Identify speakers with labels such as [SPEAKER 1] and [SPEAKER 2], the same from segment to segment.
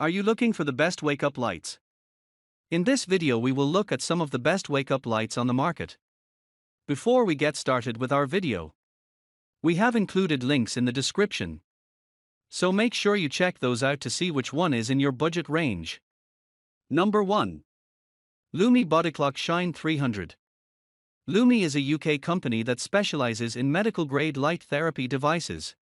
[SPEAKER 1] Are you looking for the best wake-up lights? In this video we will look at some of the best wake-up lights on the market. Before we get started with our video, we have included links in the description, so make sure you check those out to see which one is in your budget range. Number 1. Lumi BodyClock Shine 300. Lumi is a UK company that specializes in medical-grade light therapy devices.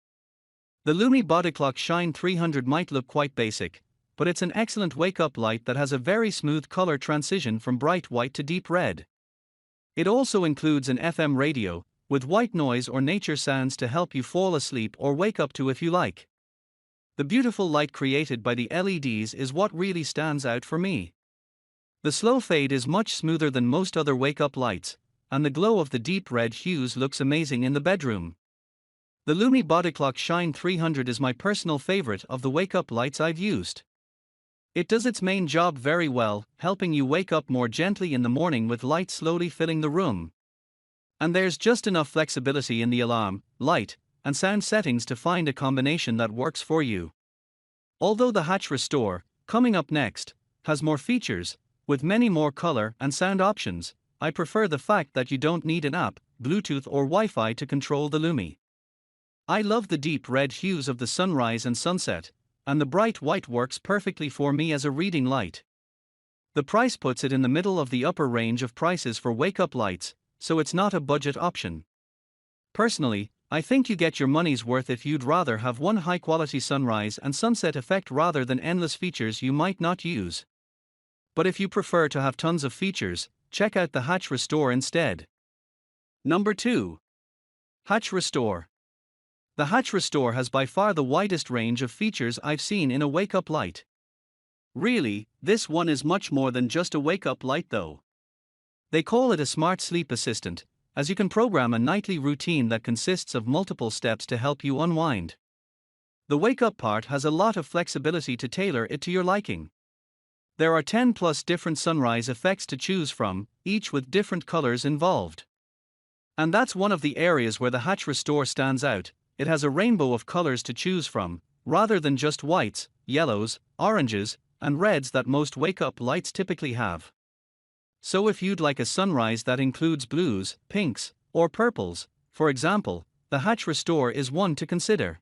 [SPEAKER 1] The Lumi BodyClock Shine 300 might look quite basic, but it's an excellent wake-up light that has a very smooth color transition from bright white to deep red. It also includes an FM radio, with white noise or nature sounds to help you fall asleep or wake up to if you like. The beautiful light created by the LEDs is what really stands out for me. The slow fade is much smoother than most other wake-up lights, and the glow of the deep red hues looks amazing in the bedroom. The Lumi BodyClock Shine 300 is my personal favorite of the wake-up lights I've used. It does its main job very well, helping you wake up more gently in the morning with light slowly filling the room. And there's just enough flexibility in the alarm, light, and sound settings to find a combination that works for you. Although the HutchRestore, coming up next, has more features, with many more color and sound options, I prefer the fact that you don't need an app, Bluetooth or Wi-Fi to control the Lumi. I love the deep red hues of the sunrise and sunset, and the bright white works perfectly for me as a reading light. The price puts it in the middle of the upper range of prices for wake-up lights, so it's not a budget option. Personally, I think you get your money's worth if you'd rather have one high-quality sunrise and sunset effect rather than endless features you might not use. But if you prefer to have tons of features, check out the HutchRestore instead. Number 2. HutchRestore. The HutchRestore has by far the widest range of features I've seen in a wake-up light. Really, this one is much more than just a wake-up light though. They call it a smart sleep assistant, as you can program a nightly routine that consists of multiple steps to help you unwind. The wake-up part has a lot of flexibility to tailor it to your liking. There are 10 plus different sunrise effects to choose from, each with different colors involved. And that's one of the areas where the HutchRestore stands out. It has a rainbow of colors to choose from, rather than just whites, yellows, oranges, and reds that most wake-up lights typically have. So if you'd like a sunrise that includes blues, pinks, or purples, for example, the HutchRestore is one to consider.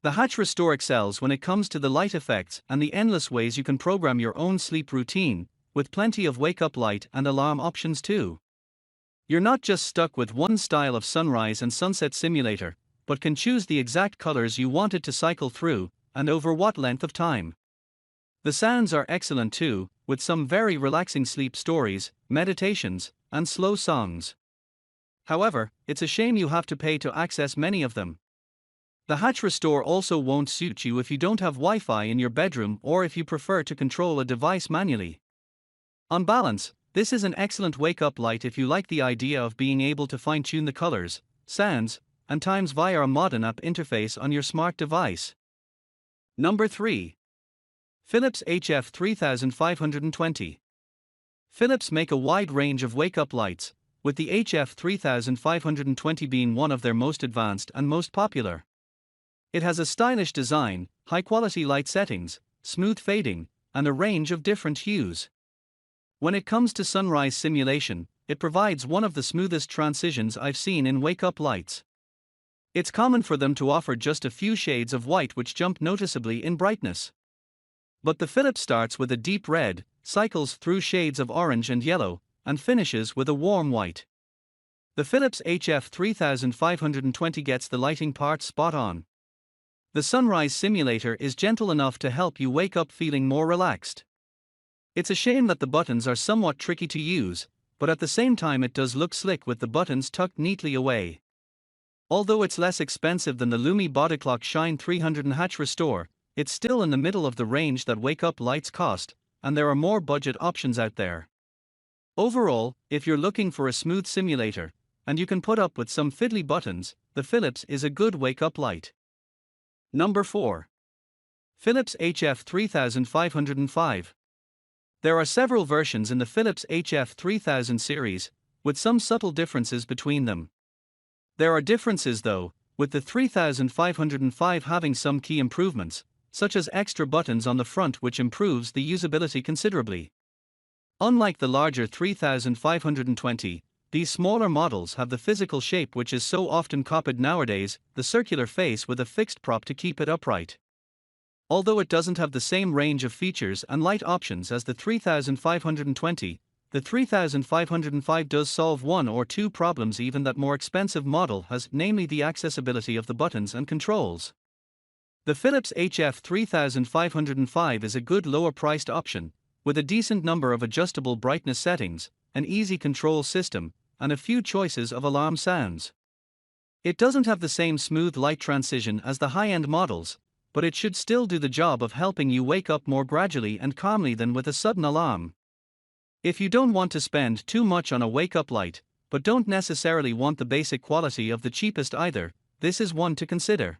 [SPEAKER 1] The HutchRestore excels when it comes to the light effects and the endless ways you can program your own sleep routine, with plenty of wake-up light and alarm options too. You're not just stuck with one style of sunrise and sunset simulator, but can choose the exact colors you want it to cycle through, and over what length of time. The sounds are excellent too, with some very relaxing sleep stories, meditations, and slow songs. However, it's a shame you have to pay to access many of them. The HutchRestore also won't suit you if you don't have Wi-Fi in your bedroom or if you prefer to control a device manually. On balance, this is an excellent wake-up light if you like the idea of being able to fine-tune the colors, sounds, and times via a modern app interface on your smart device. Number 3. Philips HF3520. Philips make a wide range of wake-up lights, with the HF3520 being one of their most advanced and most popular. It has a stylish design, high-quality light settings, smooth fading, and a range of different hues. When it comes to sunrise simulation, it provides one of the smoothest transitions I've seen in wake-up lights. It's common for them to offer just a few shades of white which jump noticeably in brightness. But the Philips starts with a deep red, cycles through shades of orange and yellow, and finishes with a warm white. The Philips HF3520 gets the lighting part spot on. The sunrise simulator is gentle enough to help you wake up feeling more relaxed. It's a shame that the buttons are somewhat tricky to use, but at the same time it does look slick with the buttons tucked neatly away. Although it's less expensive than the Lumi BodyClock Shine 300 and HutchRestore, it's still in the middle of the range that wake-up lights cost, and there are more budget options out there. Overall, if you're looking for a smooth simulator, and you can put up with some fiddly buttons, the Philips is a good wake-up light. Number 4. Philips HF3505. There are several versions in the Philips HF3000 series, with some subtle differences between them. There are differences though, with the 3505 having some key improvements, such as extra buttons on the front, which improves the usability considerably. Unlike the larger 3520, these smaller models have the physical shape which is so often copied nowadays, the circular face with a fixed prop to keep it upright. Although it doesn't have the same range of features and light options as the 3520, the 3505 does solve one or two problems even that more expensive model has, namely the accessibility of the buttons and controls. The Philips HF3505 is a good lower-priced option, with a decent number of adjustable brightness settings, an easy control system, and a few choices of alarm sounds. It doesn't have the same smooth light transition as the high-end models, but it should still do the job of helping you wake up more gradually and calmly than with a sudden alarm. If you don't want to spend too much on a wake-up light, but don't necessarily want the basic quality of the cheapest either, this is one to consider.